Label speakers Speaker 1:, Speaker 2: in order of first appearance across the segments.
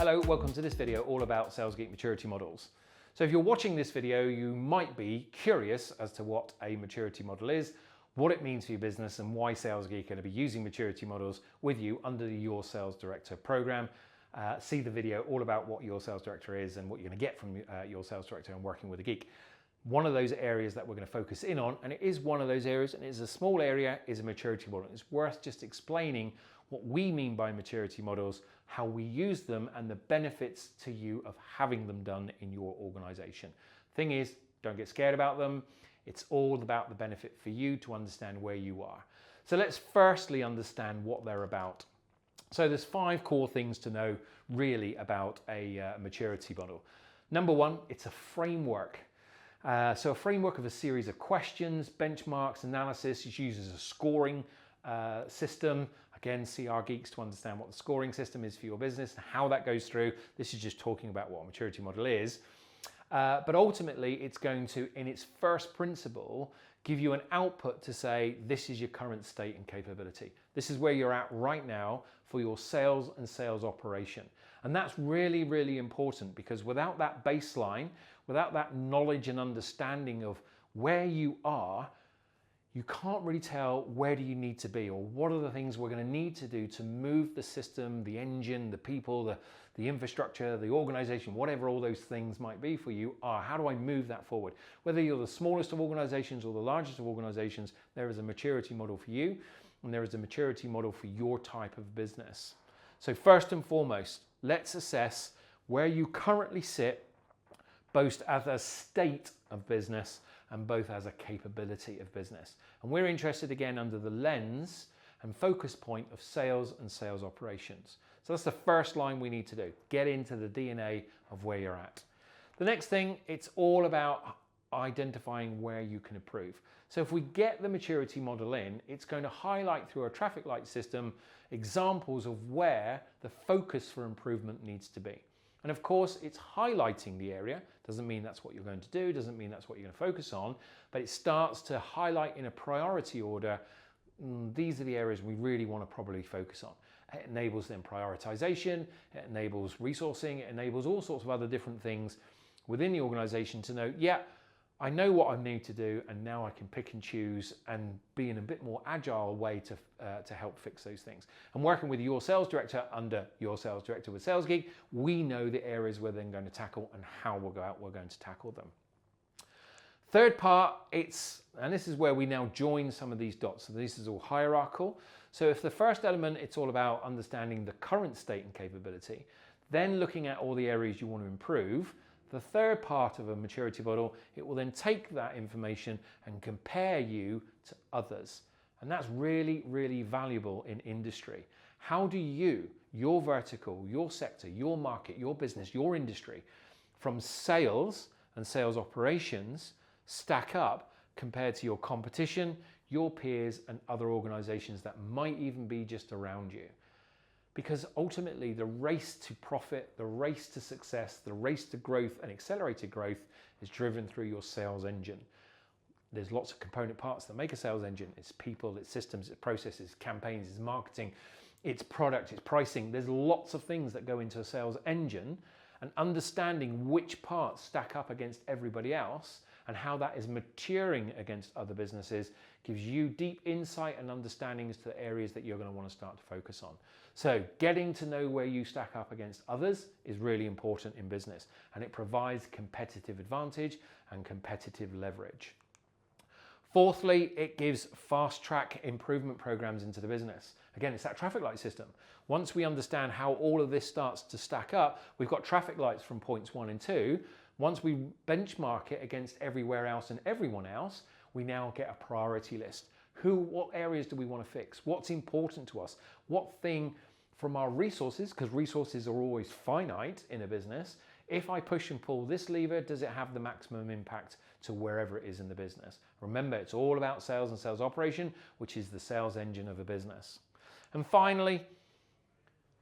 Speaker 1: Hello, welcome to this video all about Sales Geek maturity models. So if you're watching this video, you might be curious as to what a maturity model is, what it means for your business, and why Sales Geek are going to be using maturity models with you under the Your Sales Director program. See the video all about what Your Sales Director is and what you're going to get from Your Sales Director and working with a geek. One of those areas that we're going to focus in on, and it is one of those areas, and it's a small area, is a maturity model. It's worth just explaining what we mean by maturity models, how we use them, and the benefits to you of having them done in your organization. Thing is, don't get scared about them. It's all about the benefit for you to understand where you are. So let's firstly understand what they're about. So there's 5 core things to know really about a maturity model. Number 1, it's a framework. So a framework of a series of questions, benchmarks, analysis. It uses a scoring system. Again, see our geeks to understand what the scoring system is for your business and how that goes through. This is just talking about what a maturity model is. But ultimately, it's going to, in its first principle, give you an output to say, this is your current state and capability. This is where you're at right now for your sales and sales operation. And that's really, really important, because without that baseline, without that knowledge and understanding of where you are, you can't really tell where do you need to be, or what are the things we're going to need to do to move the system, the engine, the people, the infrastructure, the organization, whatever all those things might be for you are. How do I move that forward? Whether you're the smallest of organizations or the largest of organizations, there is a maturity model for you, and there is a maturity model for your type of business. So first and foremost, let's assess where you currently sit, both as a state of business and both as a capability of business. And we're interested again under the lens and focus point of sales and sales operations. So that's the first line we need to do. Get into the DNA of where you're at. The next thing, it's all about identifying where you can improve. So if we get the maturity model in, it's going to highlight through a traffic light system examples of where the focus for improvement needs to be. And of course, it's highlighting the area. Doesn't mean that's what you're going to do, doesn't mean that's what you're going to focus on, but it starts to highlight in a priority order, these are the areas we really want to probably focus on. It enables then prioritization, it enables resourcing, it enables all sorts of other different things within the organization to know, yeah, I know what I need to do, and now I can pick and choose and be in a bit more agile way to help fix those things. And working with your sales director under Your Sales Director with Sales Geek, we know the areas we're then going to tackle and how we're going to tackle them. Third part, and this is where we now join some of these dots. So this is all hierarchical. So if the first element, it's all about understanding the current state and capability, then looking at all the areas you want to improve. The third part of a maturity model, it will then take that information and compare you to others. And that's really, really valuable in industry. How do you, your vertical, your sector, your market, your business, your industry, from sales and sales operations stack up compared to your competition, your peers, and other organizations that might even be just around you? Because ultimately the race to profit, the race to success, the race to growth and accelerated growth is driven through your sales engine. There's lots of component parts that make a sales engine. It's people, it's systems, it's processes, campaigns, it's marketing, it's product, it's pricing. There's lots of things that go into a sales engine, and understanding which parts stack up against everybody else and how that is maturing against other businesses gives you deep insight and understanding as to the areas that you're going to want to start to focus on. So getting to know where you stack up against others is really important in business, and it provides competitive advantage and competitive leverage. Fourthly, it gives fast track improvement programs into the business. Again, it's that traffic light system. Once we understand how all of this starts to stack up, we've got traffic lights from points 1 and 2. Once we benchmark it against everywhere else and everyone else, we now get a priority list. What areas do we want to fix? What's important to us? What thing from our resources, because resources are always finite in a business, if I push and pull this lever, does it have the maximum impact to wherever it is in the business? Remember, it's all about sales and sales operation, which is the sales engine of a business. And finally,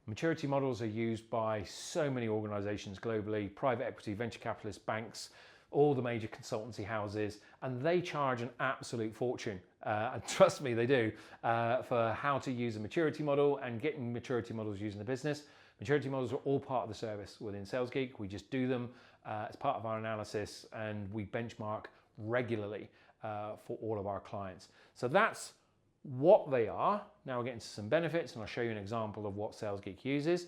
Speaker 1: maturity models are used by so many organizations globally, private equity, venture capitalists, banks, all the major consultancy houses, and they charge an absolute fortune and trust me, they do, for how to use a maturity model and getting maturity models used in the business. Maturity models are all part of the service within SalesGeek. We just do them as part of our analysis, and we benchmark regularly for all of our clients. So that's what they are. Now we'll get into some benefits, and I'll show you an example of what SalesGeek uses.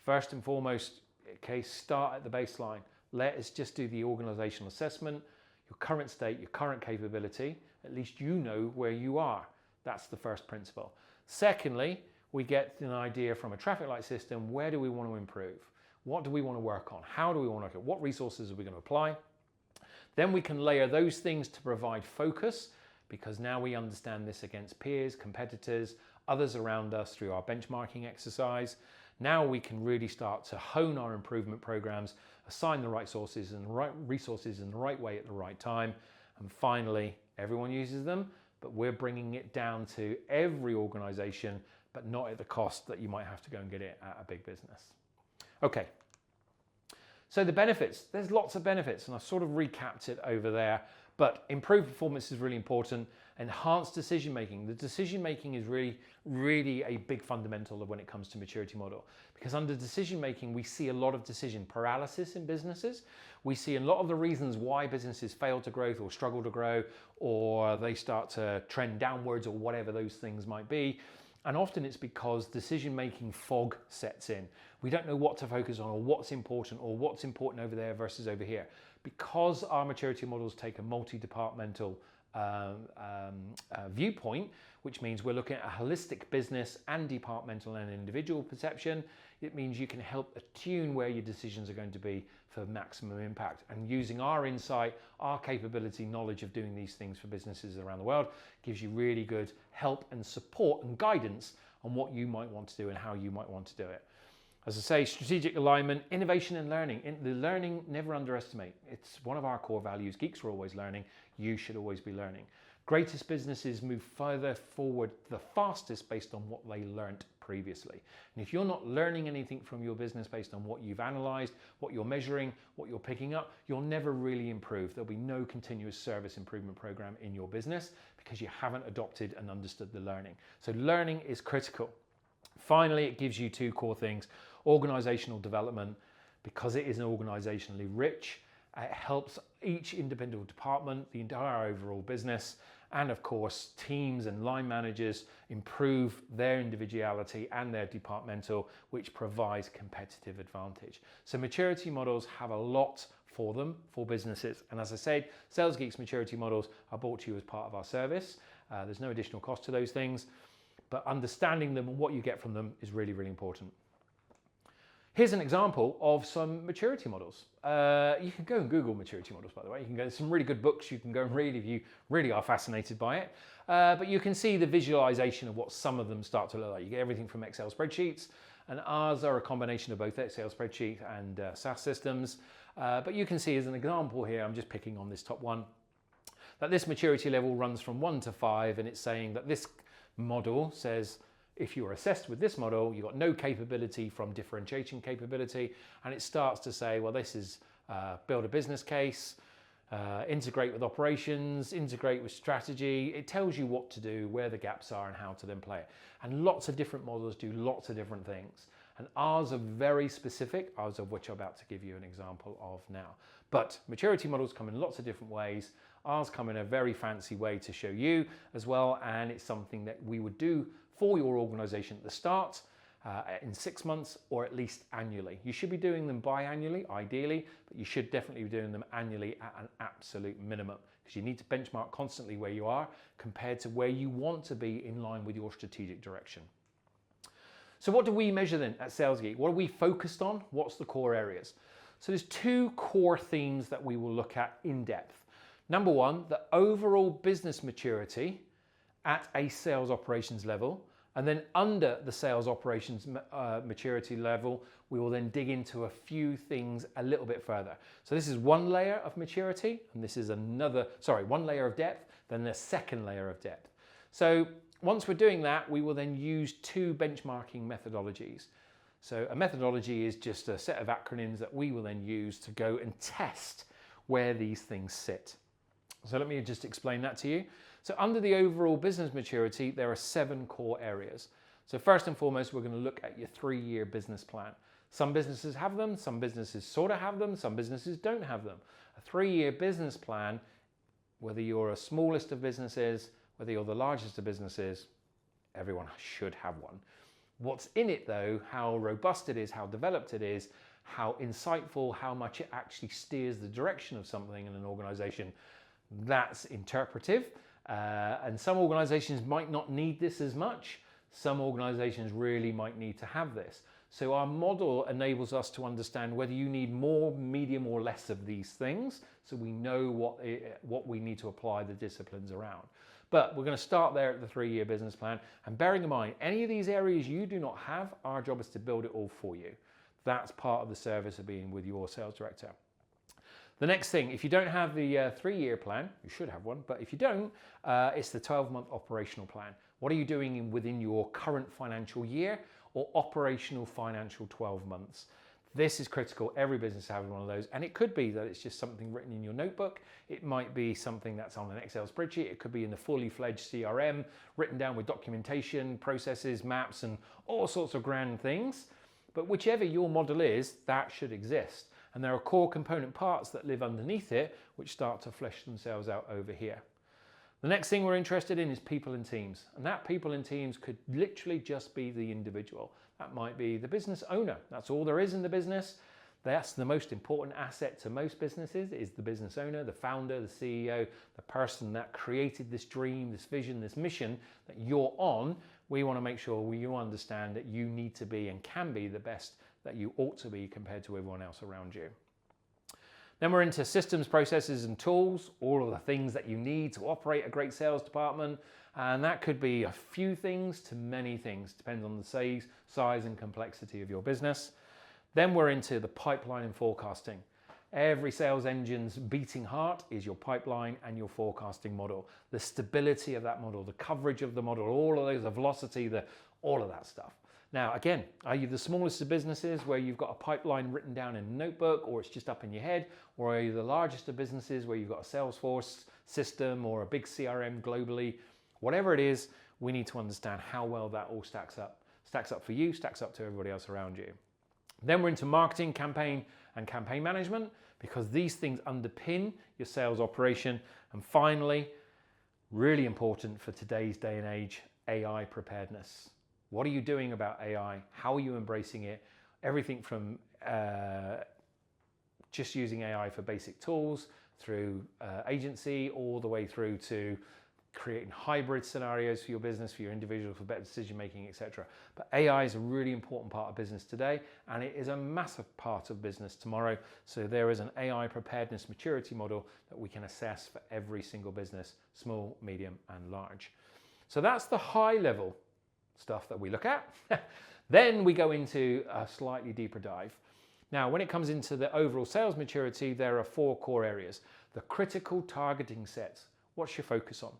Speaker 1: First and foremost, okay, start at the baseline. Let us just do the organizational assessment, your current state, your current capability. At least you know where you are. That's the first principle. Secondly, we get an idea from a traffic light system, where do we want to improve? What do we want to work on? How do we want to look at? What resources are we going to apply? Then we can layer those things to provide focus, because now we understand this against peers, competitors, others around us through our benchmarking exercise. Now we can really start to hone our improvement programs, assign the right sources and the right resources in the right way at the right time. And finally, everyone uses them, but we're bringing it down to every organization, but not at the cost that you might have to go and get it at a big business. Okay, so the benefits, there's lots of benefits, and I've sort of recapped it over there, but improved performance is really important. Enhanced decision-making. The decision-making is really a big fundamental when it comes to maturity model, because under decision-making, we see a lot of decision paralysis in businesses. We see a lot of the reasons why businesses fail to grow or struggle to grow, or they start to trend downwards, or whatever those things might be. And often it's because decision-making fog sets in. We don't know what to focus on, or what's important over there versus over here. Because our maturity models take a multi-departmental viewpoint, which means we're looking at a holistic business and departmental and individual perception. It means you can help attune where your decisions are going to be for maximum impact. And using our insight, our capability, knowledge of doing these things for businesses around the world gives you really good help and support and guidance on what you might want to do and how you might want to do it. As I say, strategic alignment, innovation and learning. The learning, never underestimate. It's one of our core values. Geeks are always learning. You should always be learning. Greatest businesses move further forward the fastest based on what they learnt previously. And if you're not learning anything from your business based on what you've analyzed, what you're measuring, what you're picking up, you'll never really improve. There'll be no continuous service improvement program in your business because you haven't adopted and understood the learning. So learning is critical. Finally, it gives you two core things. Organizational development, because it is organizationally rich, it helps each individual department, the entire overall business, and of course teams and line managers improve their individuality and their departmental, which provides competitive advantage. So maturity models have a lot for them, for businesses. And as I said, SalesGeek's maturity models are brought to you as part of our service. There's no additional cost to those things, but understanding them and what you get from them is really important. Here's an example of some maturity models. You can go and Google maturity models, by the way. You can go to some really good books you can go and read if you really are fascinated by it. But you can see the visualization of what some of them start to look like. You get everything from Excel spreadsheets, and ours are a combination of both Excel spreadsheet and SAS systems. But you can see as an example here, I'm just picking on this top one, that this maturity level runs from 1 to 5, and it's saying that this model says, if you're assessed with this model, you've got no capability from differentiation capability, and it starts to say, well, this is build a business case, integrate with operations, integrate with strategy. It tells you what to do, where the gaps are, and how to then play it. And lots of different models do lots of different things. And ours are very specific, ours of which I'm about to give you an example of now. But maturity models come in lots of different ways. Ours come in a very fancy way to show you as well, and it's something that we would do for your organization at the start, in 6 months, or at least annually. You should be doing them biannually, ideally, but you should definitely be doing them annually at an absolute minimum, because you need to benchmark constantly where you are compared to where you want to be in line with your strategic direction. So what do we measure then at SalesGeek? What are we focused on? What's the core areas? So there's two core themes that we will look at in depth. Number one, the overall business maturity at a sales operations level. And then under the sales operations maturity level, we will then dig into a few things a little bit further. So this is one layer of maturity, and this is one layer of depth, then the second layer of depth. So once we're doing that, we will then use two benchmarking methodologies. So a methodology is just a set of acronyms that we will then use to go and test where these things sit. So let me just explain that to you. So under the overall business maturity, there are 7 core areas. So first and foremost, we're going to look at your 3-year business plan. Some businesses have them, some businesses sort of have them, some businesses don't have them. A 3-year business plan, whether you're a smallest of businesses, whether you're the largest of businesses, everyone should have one. What's in it though, how robust it is, how developed it is, how insightful, how much it actually steers the direction of something in an organization, that's interpretive. And some organizations might not need this as much. Some organizations really might need to have this. So our model enables us to understand whether you need more, medium or less of these things, so we know what we need to apply the disciplines around. But we're going to start there at the 3-year business plan, and bearing in mind any of these areas you do not have, our job is to build it all for you. That's part of the service of being with your sales director. The next thing, if you don't have the 3-year plan, you should have one, but if you don't, it's the 12-month operational plan. What are you doing within your current financial year or operational financial 12 months? This is critical. Every business has one of those, and it could be that it's just something written in your notebook. It might be something that's on an Excel spreadsheet. It could be in a fully fledged CRM, written down with documentation, processes, maps, and all sorts of grand things. But whichever your model is, that should exist. And there are core component parts that live underneath it, which start to flesh themselves out over here. The next thing we're interested in is people and teams. And that people and teams could literally just be the individual. That might be the business owner. That's all there is in the business. That's the most important asset to most businesses, is the business owner, the founder, the CEO, the person that created this dream, this vision, this mission that you're on. We want to make sure you understand that you need to be and can be the best that you ought to be compared to everyone else around you. Then we're into systems, processes, and tools, all of the things that you need to operate a great sales department. And that could be a few things to many things, depends on the size and complexity of your business. Then we're into the pipeline and forecasting. Every sales engine's beating heart is your pipeline and your forecasting model. The stability of that model, the coverage of the model, all of those, the velocity, all of that stuff. Now, again, are you the smallest of businesses where you've got a pipeline written down in a notebook or it's just up in your head? Or are you the largest of businesses where you've got a Salesforce system or a big CRM globally? Whatever it is, we need to understand how well that all stacks up. Stacks up for you, stacks up to everybody else around you. Then we're into marketing, campaign, and campaign management, because these things underpin your sales operation. And finally, really important for today's day and age, AI preparedness. What are you doing about AI? How are you embracing it? Everything from just using AI for basic tools through agency, all the way through to creating hybrid scenarios for your business, for your individual, for better decision making, etc. But AI is a really important part of business today, and it is a massive part of business tomorrow. So there is an AI preparedness maturity model that we can assess for every single business, small, medium, and large. So that's the high level stuff that we look at. Then we go into a slightly deeper dive. Now, when it comes into the overall sales maturity, there are 4 core areas. The critical targeting sets. What's your focus on?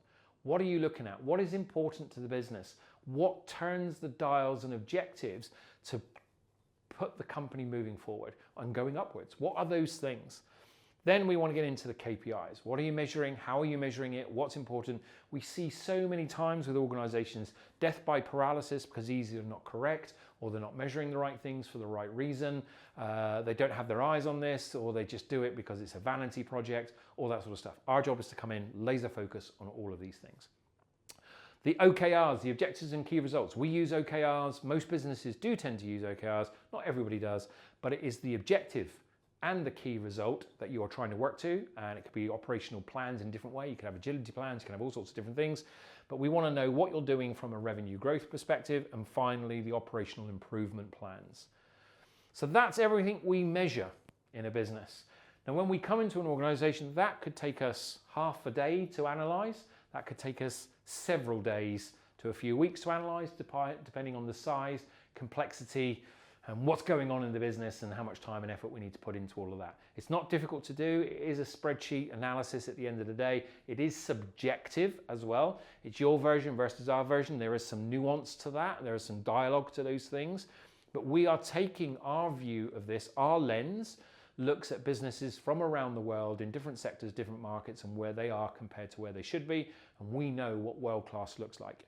Speaker 1: What are you looking at? What is important to the business? What turns the dials and objectives to put the company moving forward and going upwards? What are those things? Then we want to get into the KPIs. What are you measuring? How are you measuring it? What's important? We see so many times with organizations, death by paralysis because these are not correct, or they're not measuring the right things for the right reason. They don't have their eyes on this, or they just do it because it's a vanity project, all that sort of stuff. Our job is to come in, laser focus on all of these things. The OKRs, the objectives and key results. We use OKRs. Most businesses do tend to use OKRs. Not everybody does, but it is the objective and the key result that you are trying to work to. And it could be operational plans in different ways. You can have agility plans, you can have all sorts of different things. But we want to know what you're doing from a revenue growth perspective, and finally, the operational improvement plans. So that's everything we measure in a business. Now, when we come into an organization, that could take us half a day to analyze. That could take us several days to a few weeks to analyze, depending on the size, complexity, and what's going on in the business and how much time and effort we need to put into all of that. It's not difficult to do. It is a spreadsheet analysis at the end of the day. It is subjective as well. It's your version versus our version. There is some nuance to that. There is some dialogue to those things. But we are taking our view of this, our lens, looks at businesses from around the world in different sectors, different markets, and where they are compared to where they should be. And we know what world-class looks like.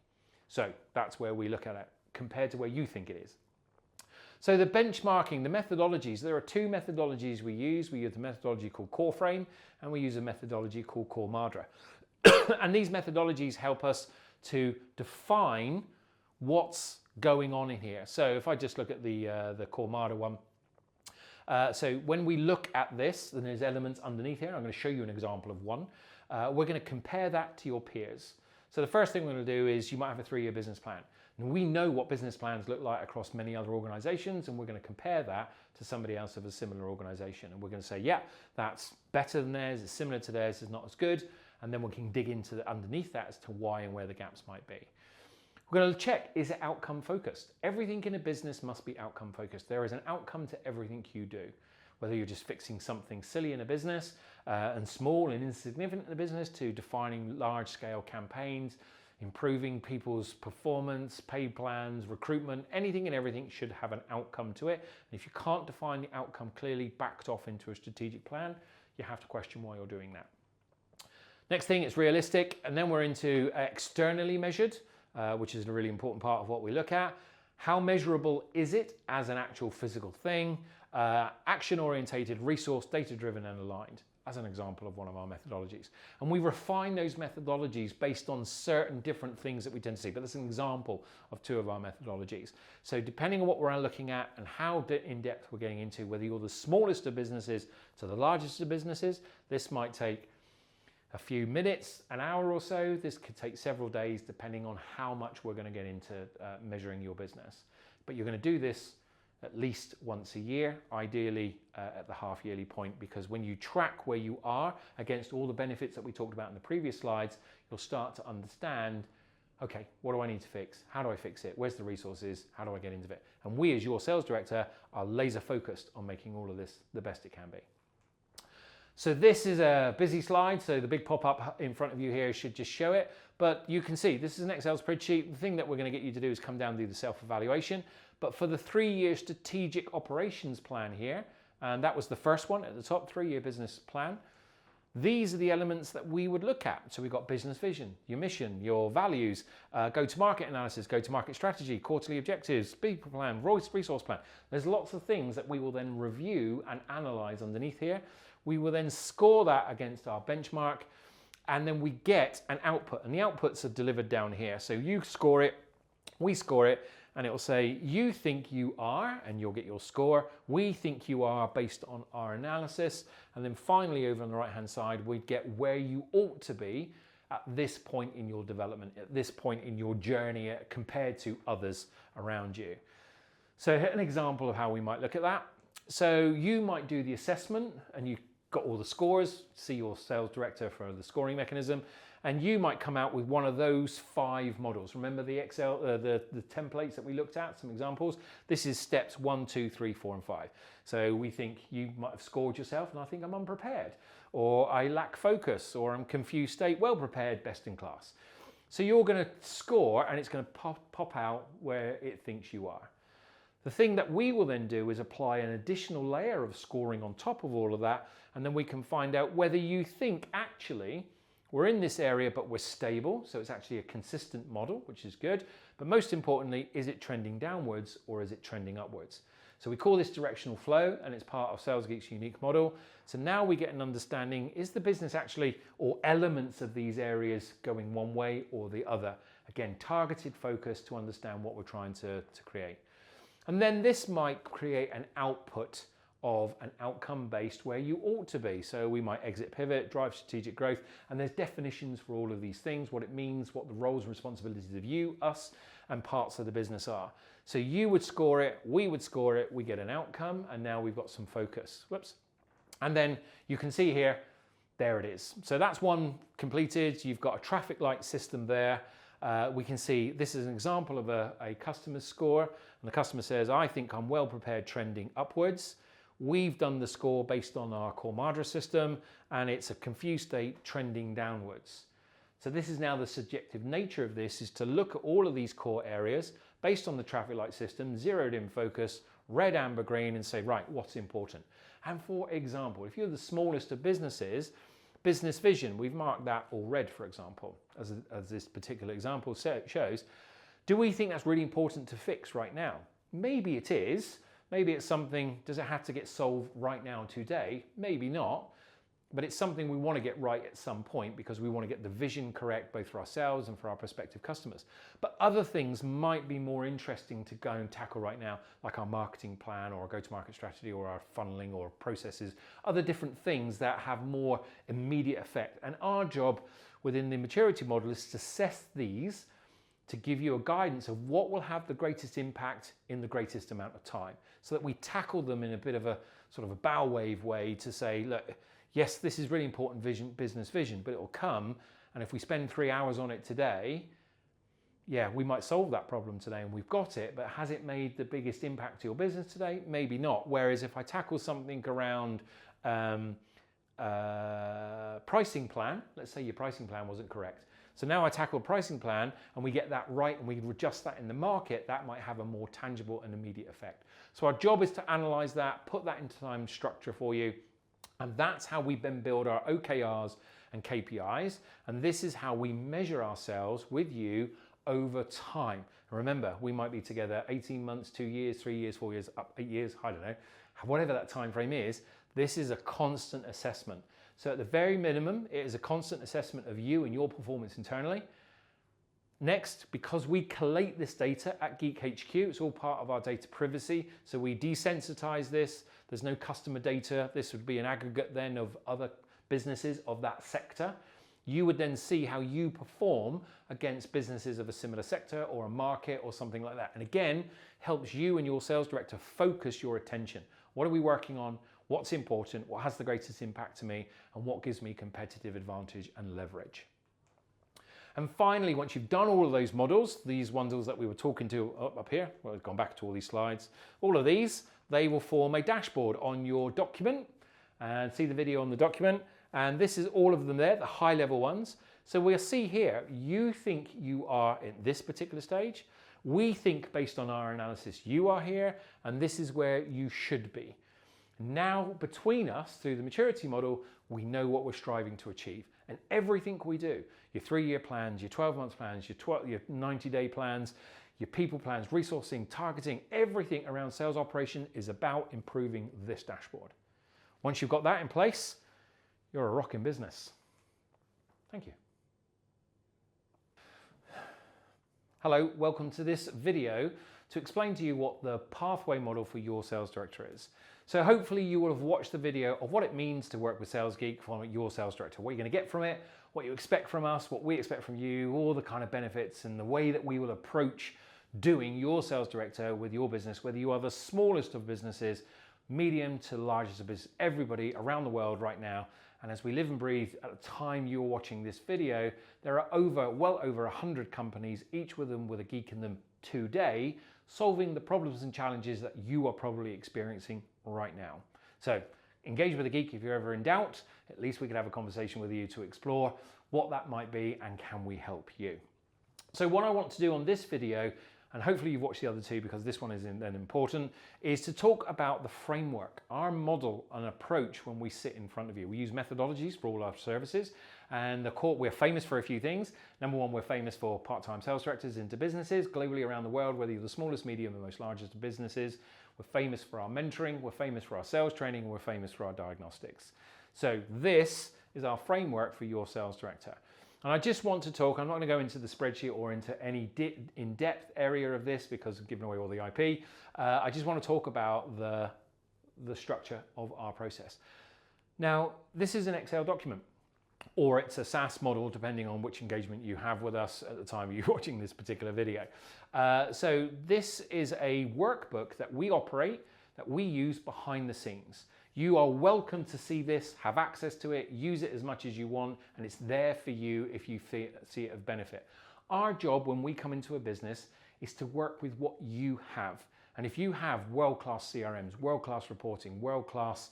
Speaker 1: So that's where we look at it compared to where you think it is. So the benchmarking, the methodologies, there are two methodologies we use. We use the methodology called CoreFrame, and we use a methodology called CoreMadra. And these methodologies help us to define what's going on in here. So if I just look at the CoreMadra one, so when we look at this, then there's elements underneath here. I'm going to show you an example of one. We're going to compare that to your peers. So the first thing we're going to do is you might have a 3-year business plan. And we know what business plans look like across many other organizations, and we're going to compare that to somebody else of a similar organization. And we're going to say, yeah, that's better than theirs, it's similar to theirs, it's not as good. And then we can dig into underneath that as to why and where the gaps might be. We're going to check, is it outcome focused? Everything in a business must be outcome focused. There is an outcome to everything you do. Whether you're just fixing something silly in a business and small and insignificant in a business, to defining large scale campaigns, improving people's performance, paid plans, recruitment, anything and everything should have an outcome to it. And if you can't define the outcome clearly backed off into a strategic plan, you have to question why you're doing that. Next thing, it's realistic. And then we're into externally measured, which is a really important part of what we look at. How measurable is it as an actual physical thing? Action-orientated, resource, data-driven and aligned, as an example of one of our methodologies. And we refine those methodologies based on certain different things that we tend to see, but that's an example of 2 of our methodologies. So depending on what we're looking at and how in-depth we're getting into, whether you're the smallest of businesses to the largest of businesses, this might take a few minutes, an hour or so. This could take several days depending on how much we're going to get into measuring your business. But you're going to do this at least once a year, ideally at the half-yearly point, because when you track where you are against all the benefits that we talked about in the previous slides, you'll start to understand, okay, what do I need to fix? How do I fix it? Where's the resources? How do I get into it? And we, as your sales director, are laser focused on making all of this the best it can be. So this is a busy slide, so the big pop-up in front of you here should just show it, but you can see this is an Excel spreadsheet. The thing that we're going to get you to do is come down and do the self-evaluation. But for the 3-year strategic operations plan here, and that was the first one at the top, 3-year business plan, these are the elements that we would look at. So we've got business vision, your mission, your values, go-to-market analysis, go-to-market strategy, quarterly objectives, people plan, resource plan. There's lots of things that we will then review and analyze underneath here. We will then score that against our benchmark, and then we get an output, and the outputs are delivered down here. So you score it, we score it, and it will say, you think you are, and you'll get your score. We think you are based on our analysis. And then finally, over on the right-hand side, we get where you ought to be at this point in your development, at this point in your journey compared to others around you. So an example of how we might look at that. So you might do the assessment, and you got all the scores, see your sales director for the scoring mechanism, and you might come out with one of those 5 models. Remember the Excel, the templates that we looked at, some examples? This is steps 1, 2, 3, 4, and 5. So we think you might have scored yourself, and I think I'm unprepared, or I lack focus, or I'm confused state, well prepared, best in class. So you're going to score, and it's going to pop out where it thinks you are. The thing that we will then do is apply an additional layer of scoring on top of all of that, and then we can find out whether you think actually we're in this area but we're stable, so it's actually a consistent model, which is good, but most importantly, is it trending downwards or is it trending upwards? So we call this directional flow, and it's part of SalesGeek's unique model. So now we get an understanding, is the business actually, or elements of these areas, going one way or the other? Again, targeted focus to understand what we're trying to create. And then this might create an output of an outcome based where you ought to be. So we might exit pivot, drive strategic growth, and there's definitions for all of these things, what it means, what the roles and responsibilities of you, us, and parts of the business are. So you would score it, we would score it, we get an outcome, and now we've got some focus. Whoops. And then you can see here, there it is. So that's one completed. You've got a traffic light system there. We can see this is an example of a customer's score, and the customer says, I think I'm well prepared, trending upwards. We've done the score based on our CoreMadra system, and it's a confused state trending downwards. So this is now the subjective nature of this, is to look at all of these core areas based on the traffic light system, zeroed in focus, red, amber, green, and say, right, what's important? And for example, if you're the smallest of businesses, business vision, we've marked that all red, for example, as this particular example shows. Do we think that's really important to fix right now? Maybe it is. Maybe it's something, does it have to get solved right now today? Maybe not. But it's something we want to get right at some point because we want to get the vision correct both for ourselves and for our prospective customers. But other things might be more interesting to go and tackle right now, like our marketing plan or our go-to-market strategy or our funneling or processes, other different things that have more immediate effect. And our job within the maturity model is to assess these to give you a guidance of what will have the greatest impact in the greatest amount of time, so that we tackle them in a bit of a sort of a bow wave way to say, look, yes, this is really important business vision, but it will come, and if we spend 3 hours on it today, yeah, we might solve that problem today and we've got it, but has it made the biggest impact to your business today? Maybe not. Whereas if I tackle something around pricing plan, let's say your pricing plan wasn't correct. So now I tackle a pricing plan and we get that right and we adjust that in the market, that might have a more tangible and immediate effect. So our job is to analyze that, put that into time structure for you. And that's how we then build our OKRs and KPIs. And this is how we measure ourselves with you over time. And remember, we might be together 18 months, 2 years, 3 years, 4 years, up 8 years, I don't know, whatever that time frame is. This is a constant assessment. So at the very minimum, it is a constant assessment of you and your performance internally. Next, because we collate this data at Geek HQ, it's all part of our data privacy. So we desensitize this. There's no customer data. This would be an aggregate then of other businesses of that sector. You would then see how you perform against businesses of a similar sector or a market or something like that. And again, helps you and your sales director focus your attention. What are we working on? What's important? What has the greatest impact to me? And what gives me competitive advantage and leverage? And finally, once you've done all of those models, these models that we were talking to up here, well, we've gone back to all these slides, all of these, they will form a dashboard on your document, and see the video on the document. And this is all of them there, the high level ones. So we'll see here, you think you are in this particular stage. We think based on our analysis, you are here, and this is where you should be. Now, between us, through the maturity model, we know what we're striving to achieve. And everything we do, your 3-year plans, your 12-month plans, your 90-day plans, your people plans, resourcing, targeting, everything around sales operation is about improving this dashboard. Once you've got that in place, you're a rocking business. Thank you. Hello, welcome to this video to explain to you what the pathway model for your sales director is. So hopefully you will have watched the video of what it means to work with Sales Geek for your sales director, what you're going to get from it, what you expect from us, what we expect from you, all the kind of benefits and the way that we will approach doing your sales director with your business, whether you are the smallest of businesses, medium to largest of business, everybody around the world right now. And as we live and breathe at the time you're watching this video, there are well over 100 companies, each with them with a geek in them today, solving the problems and challenges that you are probably experiencing right now. So engage with a geek if you're ever in doubt. At least we could have a conversation with you to explore what that might be and can we help you. So what I want to do on this video, and hopefully you've watched the other two because this one is then important, is to talk about the framework, our model and approach when we sit in front of you. We use methodologies for all our services, and we're famous for a few things. Number one, we're famous for part-time sales directors into businesses globally around the world, whether you're the smallest, medium, or most largest businesses. We're famous for our mentoring, we're famous for our sales training, and we're famous for our diagnostics. So this is our framework for your sales director. And I just want to talk, I'm not going to go into the spreadsheet or into any in-depth area of this because I'm giving away all the IP. I just want to talk about the structure of our process. Now, this is an Excel document, or it's a SaaS model, depending on which engagement you have with us at the time you're watching this particular video. So this is a workbook that we operate, that we use behind the scenes. You are welcome to see this, have access to it, use it as much as you want, and it's there for you if you see it of benefit. Our job when we come into a business is to work with what you have. And if you have world-class CRMs, world-class reporting, world-class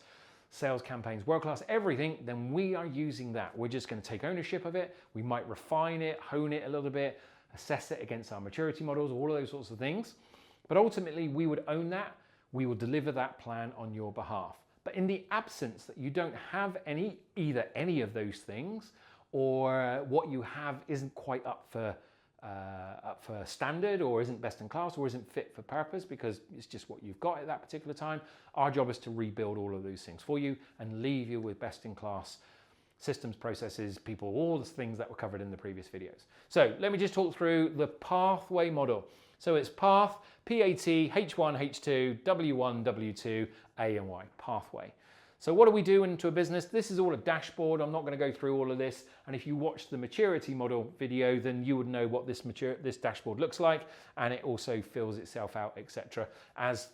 Speaker 1: sales campaigns, world-class everything, then we are using that. We're just going to take ownership of it. We might refine it, hone it a little bit, assess it against our maturity models, all of those sorts of things. But ultimately, we would own that. we will deliver that plan on your behalf. But in the absence that you don't have either any of those things, or what you have isn't quite up for standard, or isn't best in class, or isn't fit for purpose because it's just what you've got at that particular time, our job is to rebuild all of those things for you and leave you with best in class systems, processes, people, all the things that were covered in the previous videos. So let me just talk through the pathway model. So it's path, P-A-T, H1, H2, W1, W2, A and Y, pathway. So what do we do into a business? This is all a dashboard. I'm not going to go through all of this. And if you watch the maturity model video, then you would know what this dashboard looks like. And it also fills itself out, etc., as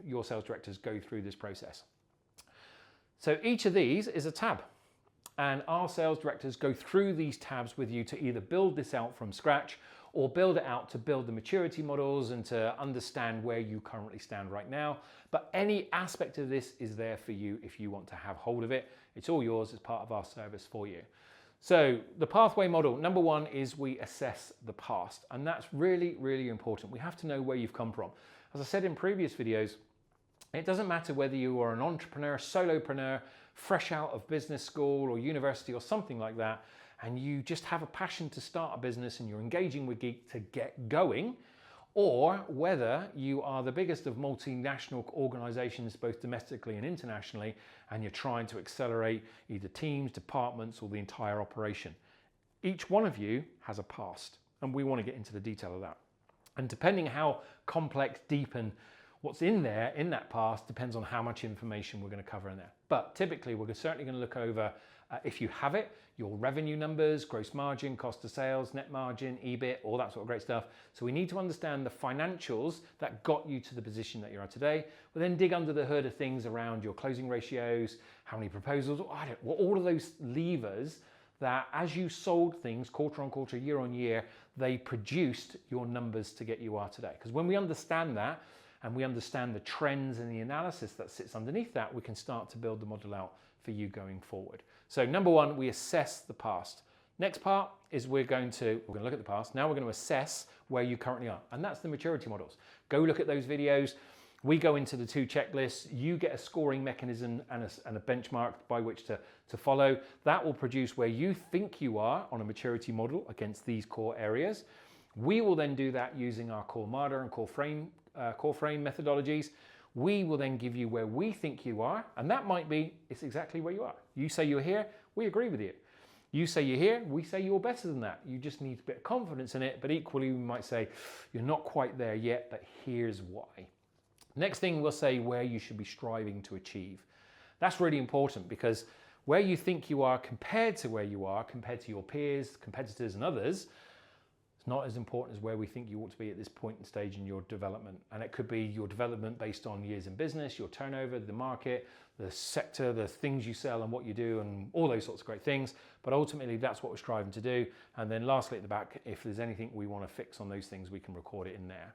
Speaker 1: your sales directors go through this process. So each of these is a tab. And our sales directors go through these tabs with you to either build this out from scratch or build it out to build the maturity models and to understand where you currently stand right now. But any aspect of this is there for you if you want to have hold of it. It's all yours as part of our service for you. So the pathway model, number one is we assess the past. And that's really, really important. We have to know where you've come from. As I said in previous videos, it doesn't matter whether you are an entrepreneur, solopreneur, fresh out of business school or university or something like that, and you just have a passion to start a business and you're engaging with Geek to get going, or whether you are the biggest of multinational organizations, both domestically and internationally, and you're trying to accelerate either teams, departments, or the entire operation. Each one of you has a past, and we want to get into the detail of that. And depending how complex, deep, and what's in there, in that past, depends on how much information we're going to cover in there. But typically, we're certainly going to look over, if you have it, your revenue numbers, gross margin, cost of sales, net margin, EBIT, all that sort of great stuff. So we need to understand the financials that got you to the position that you're at today. We'll then dig under the hood of things around your closing ratios, how many proposals, all of those levers that as you sold things quarter on quarter, year on year, they produced your numbers to get you are today. Because when we understand that, and we understand the trends and the analysis that sits underneath that, we can start to build the model out for you going forward. So number one, we assess the past. Next part is we're going to look at the past. Now we're going to assess where you currently are. And that's the maturity models. Go look at those videos. We go into the two checklists. You get a scoring mechanism and a benchmark by which to follow. That will produce where you think you are on a maturity model against these core areas. We will then do that using our core MARDA and core frame methodologies. We will then give you where we think you are, and that might be, it's exactly where you are. You say you're here, we agree with you. You say you're here, we say you're better than that. You just need a bit of confidence in it, but equally we might say, you're not quite there yet, but here's why. Next thing, we'll say where you should be striving to achieve. That's really important because where you think you are compared to where you are, compared to your peers, competitors and others, it's not as important as where we think you ought to be at this point and stage in your development. And it could be your development based on years in business, your turnover, the market, the sector, the things you sell and what you do and all those sorts of great things. But ultimately, that's what we're striving to do. And then lastly at the back, if there's anything we want to fix on those things, we can record it in there.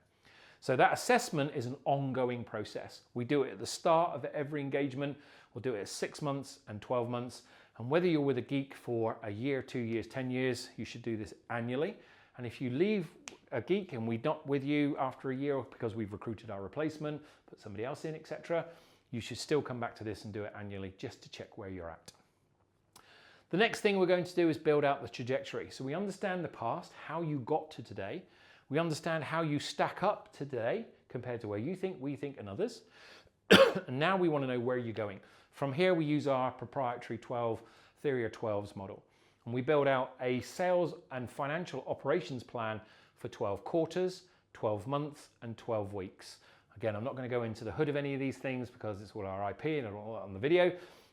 Speaker 1: So that assessment is an ongoing process. We do it at the start of every engagement. We'll do it at 6 months and 12 months. And whether you're with a Geek for a year, 2 years, 10 years, you should do this annually. And if you leave a Geek and we're not with you after a year because we've recruited our replacement, put somebody else in, etc., you should still come back to this and do it annually just to check where you're at. The next thing we're going to do is build out the trajectory. So we understand the past, how you got to today. We understand how you stack up today compared to where you think, we think, and others. And now we want to know where you're going. From here, we use our proprietary Theory of 12s model. And we build out a sales and financial operations plan for 12 quarters, 12 months, and 12 weeks. Again, I'm not going to go into the hood of any of these things because it's all our IP and all on the video,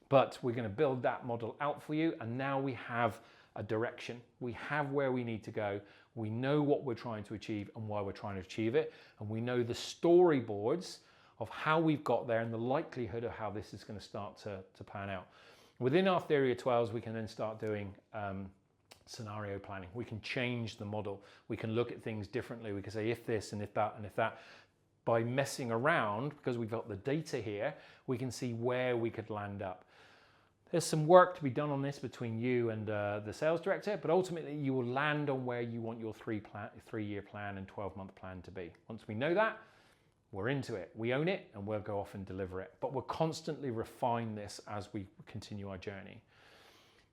Speaker 1: but we're going to build that model out for you. And now we have a direction. We have where we need to go. We know what we're trying to achieve and why we're trying to achieve it. And we know the storyboards of how we've got there and the likelihood of how this is going to start to pan out. Within our Theory of 12s, we can then start doing scenario planning. We can change the model. We can look at things differently. We can say if this and if that and if that. By messing around, because we've got the data here, we can see where we could land up. There's some work to be done on this between you and the sales director, but ultimately you will land on where you want your 3-year plan and 12-month plan to be. Once we know that, we're into it, we own it, and we'll go off and deliver it. But we'll constantly refine this as we continue our journey.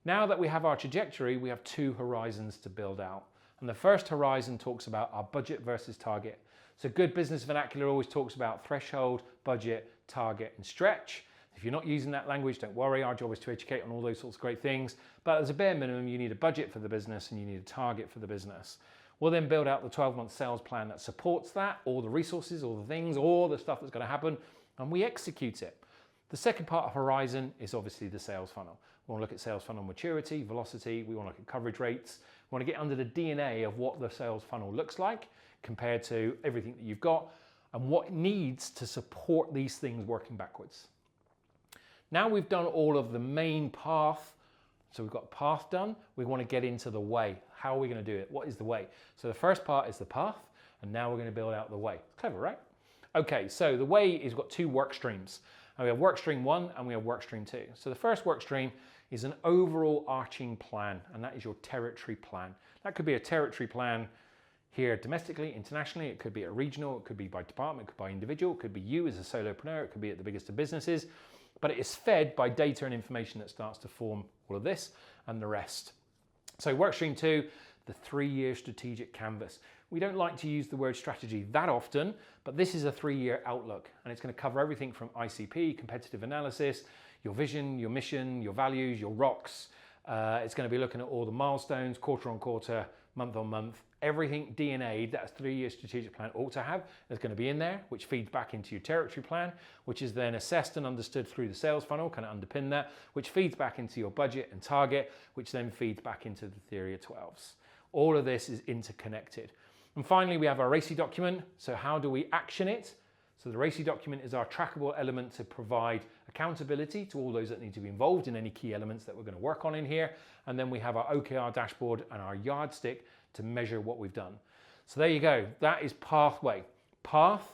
Speaker 1: Now that we have our trajectory, we have 2 horizons to build out. And the first horizon talks about our budget versus target. So good business vernacular always talks about threshold, budget, target, and stretch. If you're not using that language, don't worry. Our job is to educate on all those sorts of great things. But as a bare minimum, you need a budget for the business and you need a target for the business. We'll then build out the 12-month sales plan that supports that, all the resources, all the things, all the stuff that's going to happen, and we execute it. The second part of Horizon is obviously the sales funnel. We want to look at sales funnel maturity, velocity. We want to look at coverage rates. We want to get under the DNA of what the sales funnel looks like compared to everything that you've got and what it needs to support these things working backwards. Now we've done all of the main path. So we've got path done. We want to get into the way. How are we going to do it? What is the way? So the first part is the path, and now we're going to build out the way. Clever, right? Okay, so the way is got 2 work streams. And we have work stream 1 and we have work stream 2. So the first work stream is an overall arching plan, and that is your territory plan. That could be a territory plan here domestically, internationally. It could be a regional, it could be by department, it could be by individual, it could be you as a solopreneur, it could be at the biggest of businesses. But it is fed by data and information that starts to form all of this and the rest. So workstream 2, the 3-year strategic canvas. We don't like to use the word strategy that often, but this is a 3-year outlook, and it's going to cover everything from ICP, competitive analysis, your vision, your mission, your values, your rocks. It's going to be looking at all the milestones, quarter on quarter, month on month, everything DNA that a 3-year strategic plan ought to have is going to be in there, which feeds back into your territory plan, which is then assessed and understood through the sales funnel, kind of underpin that, which feeds back into your budget and target, which then feeds back into the theory of 12s. All of this is interconnected. And finally, we have our RACI document. So how do we action it? So the RACI document is our trackable element to provide accountability to all those that need to be involved in any key elements that we're going to work on in here. And then we have our OKR dashboard and our yardstick to measure what we've done. So there you go. That is pathway. Path,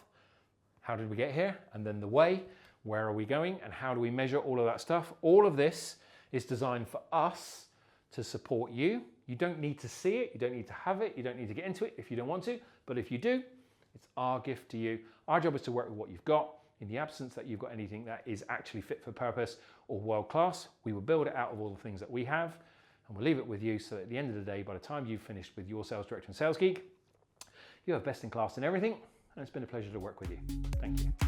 Speaker 1: how did we get here? And then the way, where are we going? And how do we measure all of that stuff? All of this is designed for us to support you. You don't need to see it. You don't need to have it. You don't need to get into it if you don't want to. But if you do, it's our gift to you. Our job is to work with what you've got. In the absence that you've got anything that is actually fit for purpose or world class, we will build it out of all the things that we have, and we'll leave it with you so that at the end of the day, by the time you've finished with your Sales Director and Sales Geek, you have best in class in everything, and it's been a pleasure to work with you. Thank you.